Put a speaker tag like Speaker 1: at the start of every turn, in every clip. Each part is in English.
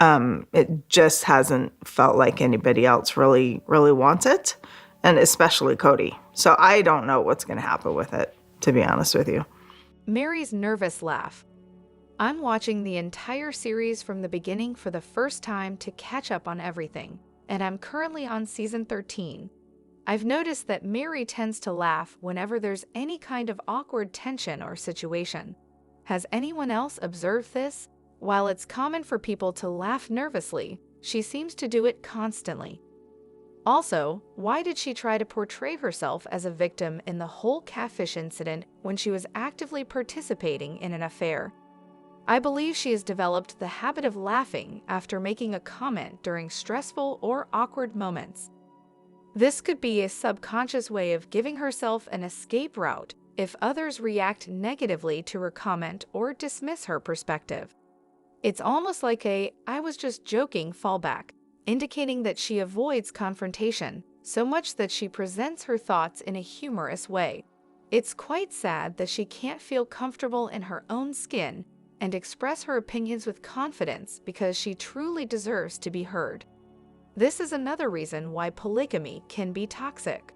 Speaker 1: It just hasn't felt like anybody else really wants it, and especially Kody. So I don't know what's going to happen with it, to be honest with you.
Speaker 2: Meri's nervous laugh. I'm watching the entire series from the beginning for the first time to catch up on everything, and I'm currently on season 13. I've noticed that Meri tends to laugh whenever there's any kind of awkward tension or situation. Has anyone else observed this? While it's common for people to laugh nervously, she seems to do it constantly. Also, why did she try to portray herself as a victim in the whole catfish incident when she was actively participating in an affair? I believe she has developed the habit of laughing after making a comment during stressful or awkward moments. This could be a subconscious way of giving herself an escape route if others react negatively to her comment or dismiss her perspective. It's almost like a "I was just joking" fallback, indicating that she avoids confrontation so much that she presents her thoughts in a humorous way. It's quite sad that she can't feel comfortable in her own skin and express her opinions with confidence because she truly deserves to be heard. This is another reason why polygamy can be toxic.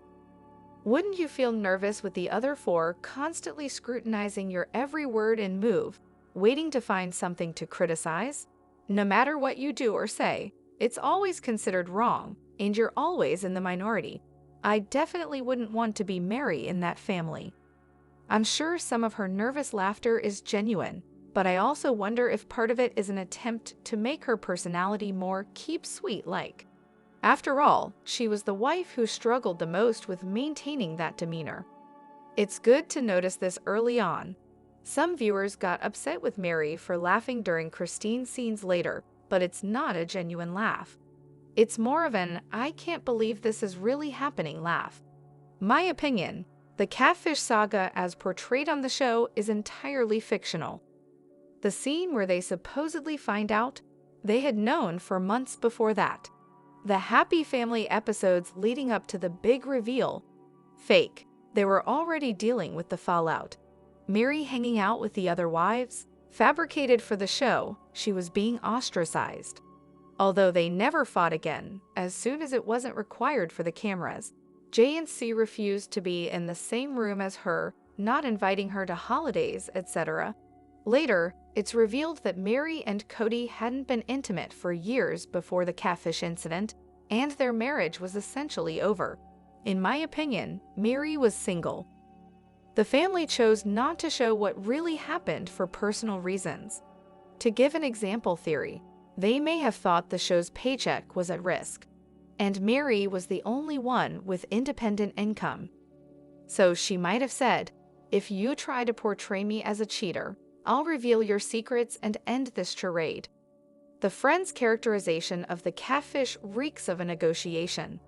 Speaker 2: Wouldn't you feel nervous with the other four constantly scrutinizing your every word and move, waiting to find something to criticize? No matter what you do or say, it's always considered wrong, and you're always in the minority. I definitely wouldn't want to be Meri in that family. I'm sure some of her nervous laughter is genuine, but I also wonder if part of it is an attempt to make her personality more keep sweet-like. After all, she was the wife who struggled the most with maintaining that demeanor. It's good to notice this early on. Some viewers got upset with Meri for laughing during Christine's scenes later, but it's not a genuine laugh. It's more of an "I can't believe this is really happening" laugh. My opinion, the catfish saga as portrayed on the show is entirely fictional. The scene where they supposedly find out, they had known for months before that. The happy family episodes leading up to the big reveal, fake. They were already dealing with the fallout. Meri hanging out with the other wives, fabricated for the show. She was being ostracized. Although they never fought again, as soon as it wasn't required for the cameras. J and C refused to be in the same room as her, not inviting her to holidays, etc. Later, it's revealed that Meri and Kody hadn't been intimate for years before the catfish incident, and their marriage was essentially over. In my opinion, Meri was single. The family chose not to show what really happened for personal reasons. To give an example theory, they may have thought the show's paycheck was at risk, and Meri was the only one with independent income. So she might have said, "If you try to portray me as a cheater, I'll reveal your secrets and end this charade." The friend's characterization of the catfish reeks of a negotiation.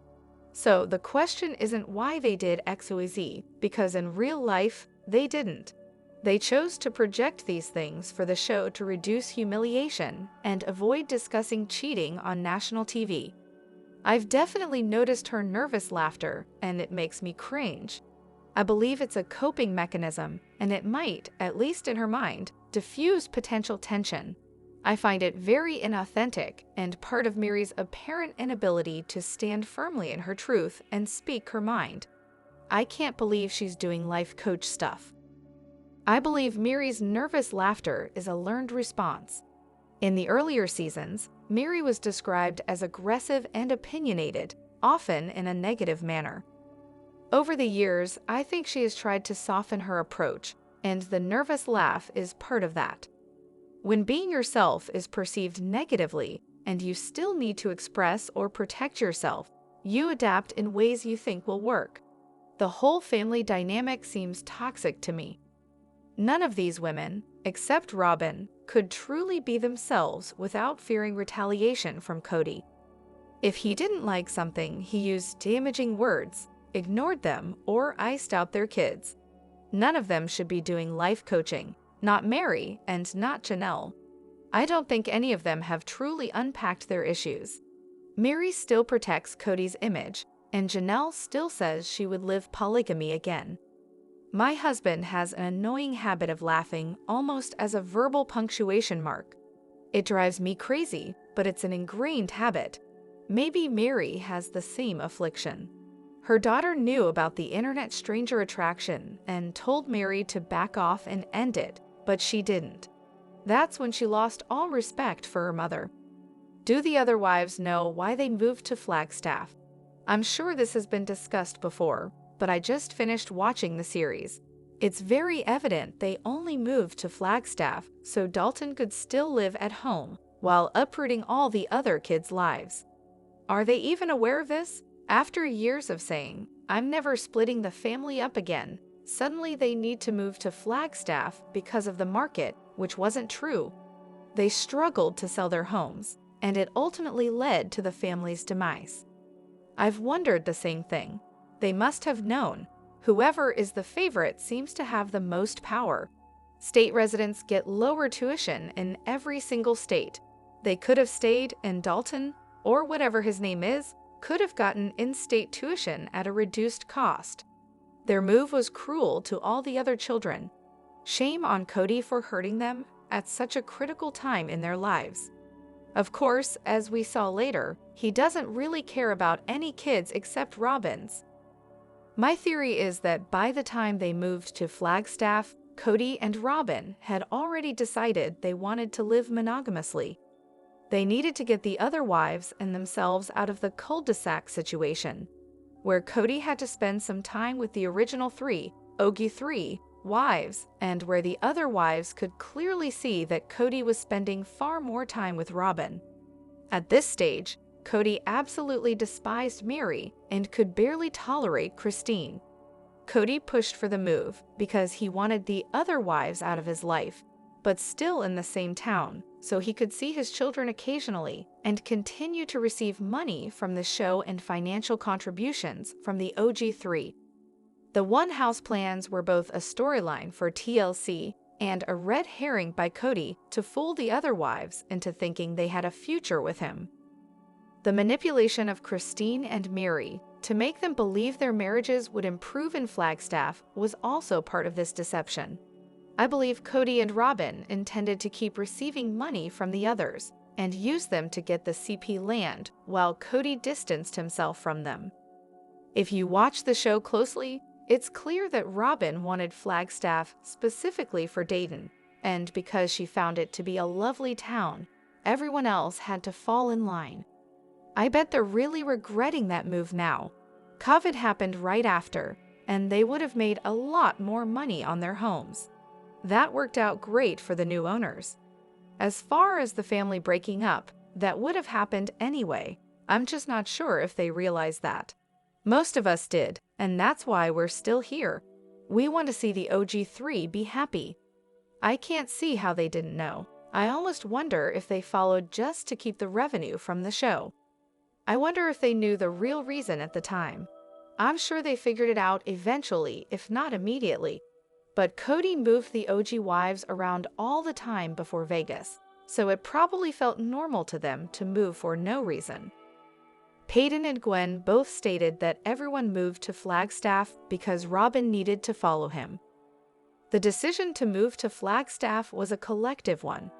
Speaker 2: So the question isn't why they did XYZ, because in real life, they didn't. They chose to project these things for the show to reduce humiliation and avoid discussing cheating on national TV. I've definitely noticed her nervous laughter, and it makes me cringe. I believe it's a coping mechanism, and it might, at least in her mind, diffuse potential tension. I find it very inauthentic and part of Meri's apparent inability to stand firmly in her truth and speak her mind. I can't believe she's doing life coach stuff. I believe Meri's nervous laughter is a learned response. In the earlier seasons, Meri was described as aggressive and opinionated, often in a negative manner. Over the years, I think she has tried to soften her approach, and the nervous laugh is part of that. When being yourself is perceived negatively, and you still need to express or protect yourself, you adapt in ways you think will work. The whole family dynamic seems toxic to me. None of these women, except Robyn, could truly be themselves without fearing retaliation from Kody. If he didn't like something, he used damaging words, ignored them, or iced out their kids. None of them should be doing life coaching, not Meri and not Janelle. I don't think any of them have truly unpacked their issues. Meri still protects Kody's image, and Janelle still says she would live polygamy again. My husband has an annoying habit of laughing almost as a verbal punctuation mark. It drives me crazy, but it's an ingrained habit. Maybe Meri has the same affliction. Her daughter knew about the internet stranger attraction and told Meri to back off and end it, but she didn't. That's when she lost all respect for her mother. Do the other wives know why they moved to Flagstaff? I'm sure this has been discussed before, but I just finished watching the series. It's very evident they only moved to Flagstaff so Dalton could still live at home while uprooting all the other kids' lives. Are they even aware of this? After years of saying, "I'm never splitting the family up again," suddenly they need to move to Flagstaff because of the market, which wasn't true. They struggled to sell their homes, and it ultimately led to the family's demise. I've wondered the same thing. They must have known. Whoever is the favorite seems to have the most power. State residents get lower tuition in every single state. They could have stayed, and Dalton, or whatever his name is, could have gotten in-state tuition at a reduced cost. Their move was cruel to all the other children. Shame on Kody for hurting them at such a critical time in their lives. Of course, as we saw later, he doesn't really care about any kids except Robyn's. My theory is that by the time they moved to Flagstaff, Kody and Robyn had already decided they wanted to live monogamously. They needed to get the other wives and themselves out of the cul-de-sac situation, where Kody had to spend some time with the original three wives, and where the other wives could clearly see that Kody was spending far more time with Robyn. At this stage, Kody absolutely despised Meri and could barely tolerate Christine. Kody pushed for the move because he wanted the other wives out of his life, but still in the same town, so he could see his children occasionally and continue to receive money from the show and financial contributions from the OG3. The one house plans were both a storyline for TLC and a red herring by Kody to fool the other wives into thinking they had a future with him. The manipulation of Christine and Meri to make them believe their marriages would improve in Flagstaff was also part of this deception. I believe Kody and Robyn intended to keep receiving money from the others and use them to get the CP land while Kody distanced himself from them. If you watch the show closely, it's clear that Robyn wanted Flagstaff specifically for Dayton, and because she found it to be a lovely town, everyone else had to fall in line. I bet they're really regretting that move now. COVID happened right after, and they would have made a lot more money on their homes. That worked out great for the new owners. As far as the family breaking up, that would have happened anyway. I'm just not sure if they realized that. Most of us did, and that's why we're still here. We want to see the OG3 be happy. I can't see how they didn't know. I almost wonder if they followed just to keep the revenue from the show. I wonder if they knew the real reason at the time. I'm sure they figured it out eventually, if not immediately. But Kody moved the OG wives around all the time before Vegas, so it probably felt normal to them to move for no reason. Peyton and Gwen both stated that everyone moved to Flagstaff because Robyn needed to follow him. The decision to move to Flagstaff was a collective one.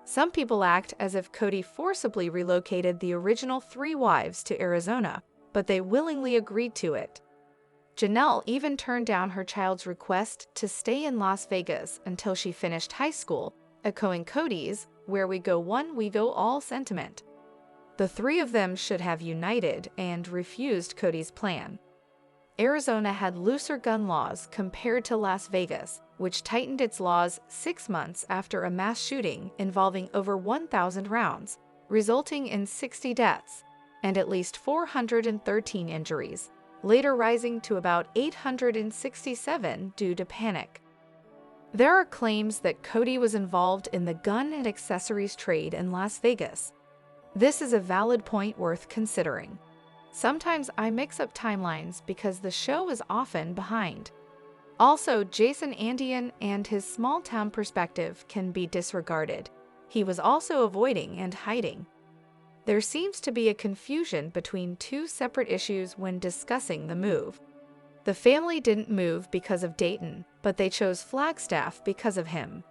Speaker 2: Some people act as if Kody forcibly relocated the original 3 wives to Arizona, but they willingly agreed to it. Janelle even turned down her child's request to stay in Las Vegas until she finished high school, echoing Kody's "where we go one, we go all" sentiment. The 3 of them should have united and refused Kody's plan. Arizona had looser gun laws compared to Las Vegas, which tightened its laws 6 months after a mass shooting involving over 1,000 rounds, resulting in 60 deaths and at least 413 injuries, later rising to about 867 due to panic. There are claims that Kody was involved in the gun and accessories trade in Las Vegas. This is a valid point worth considering. Sometimes I mix up timelines because the show is often behind. Also, Jason Andean and his small-town perspective can be disregarded. He was also avoiding and hiding. There seems to be a confusion between 2 separate issues when discussing the move. The family didn't move because of Dayton, but they chose Flagstaff because of him.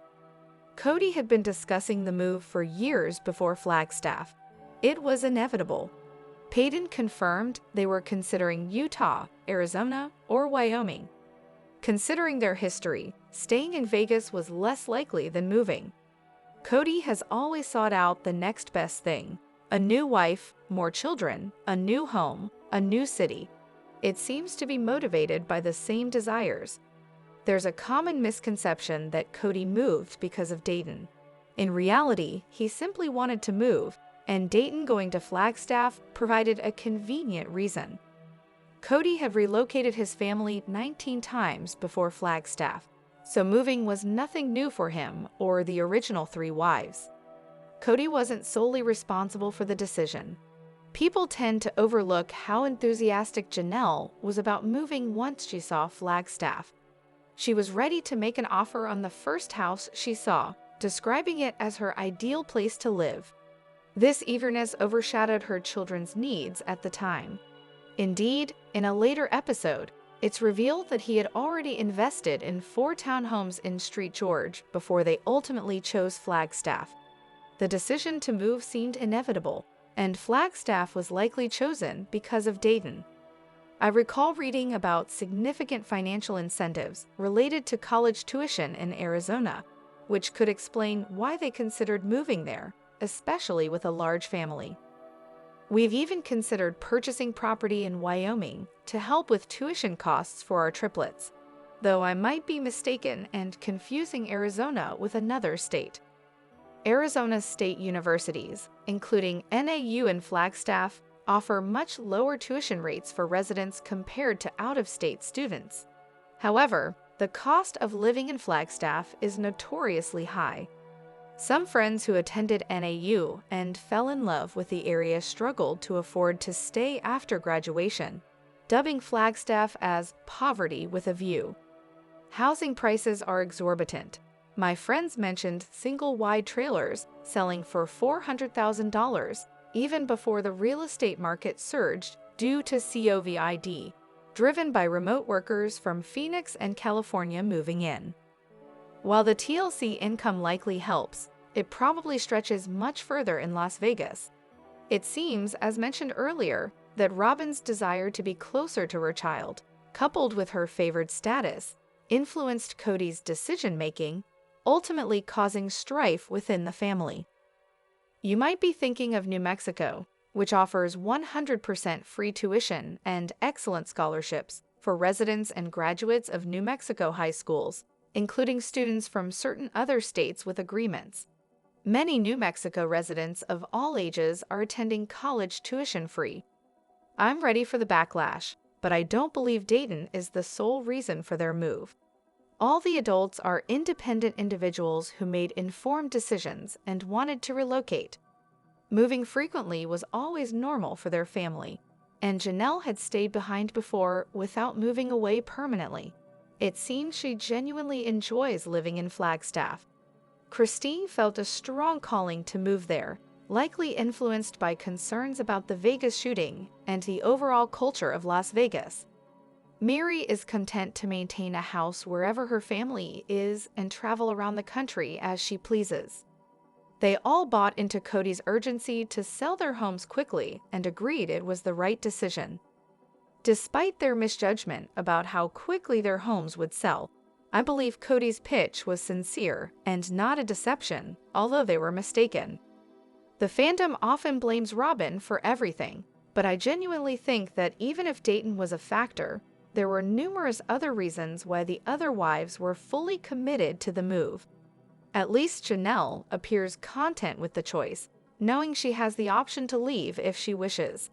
Speaker 2: Kody had been discussing the move for years before Flagstaff. It was inevitable. Peyton confirmed they were considering Utah, Arizona, or Wyoming. Considering their history, staying in Vegas was less likely than moving. Kody has always sought out the next best thing: a new wife, more children, a new home, a new city. It seems to be motivated by the same desires. There's a common misconception that Kody moved because of Dayton. In reality, he simply wanted to move, and Dayton going to Flagstaff provided a convenient reason. Kody had relocated his family 19 times before Flagstaff, so moving was nothing new for him or the original 3 wives. Kody wasn't solely responsible for the decision. People tend to overlook how enthusiastic Janelle was about moving once she saw Flagstaff. She was ready to make an offer on the first house she saw, describing it as her ideal place to live. This eagerness overshadowed her children's needs at the time. Indeed, in a later episode, it's revealed that he had already invested in 4 townhomes in Street George before they ultimately chose Flagstaff. The decision to move seemed inevitable, and Flagstaff was likely chosen because of Dayton. I recall reading about significant financial incentives related to college tuition in Arizona, which could explain why they considered moving there, especially with a large family. We've even considered purchasing property in Wyoming to help with tuition costs for our triplets, though I might be mistaken and confusing Arizona with another state. Arizona's state universities, including NAU and Flagstaff, offer much lower tuition rates for residents compared to out-of-state students. However, the cost of living in Flagstaff is notoriously high. Some friends who attended NAU and fell in love with the area struggled to afford to stay after graduation, dubbing Flagstaff as poverty with a view. Housing prices are exorbitant. My friends mentioned single-wide trailers selling for $400,000 even before the real estate market surged due to COVID, driven by remote workers from Phoenix and California moving in. While the TLC income likely helps, it probably stretches much further in Las Vegas. It seems, as mentioned earlier, that Robyn's desire to be closer to her child, coupled with her favored status, influenced Kody's decision-making, ultimately causing strife within the family. You might be thinking of New Mexico, which offers 100% free tuition and excellent scholarships for residents and graduates of New Mexico high schools, including students from certain other states with agreements. Many New Mexico residents of all ages are attending college tuition-free. I'm ready for the backlash, but I don't believe Dayton is the sole reason for their move. All the adults are independent individuals who made informed decisions and wanted to relocate. Moving frequently was always normal for their family, and Janelle had stayed behind before without moving away permanently. It seems she genuinely enjoys living in Flagstaff. Christine felt a strong calling to move there, likely influenced by concerns about the Vegas shooting and the overall culture of Las Vegas. Meri is content to maintain a house wherever her family is and travel around the country as she pleases. They all bought into Kody's urgency to sell their homes quickly and agreed it was the right decision. Despite their misjudgment about how quickly their homes would sell, I believe Kody's pitch was sincere and not a deception, although they were mistaken. The fandom often blames Robyn for everything, but I genuinely think that even if Dayton was a factor, there were numerous other reasons why the other wives were fully committed to the move. At least Janelle appears content with the choice, knowing she has the option to leave if she wishes.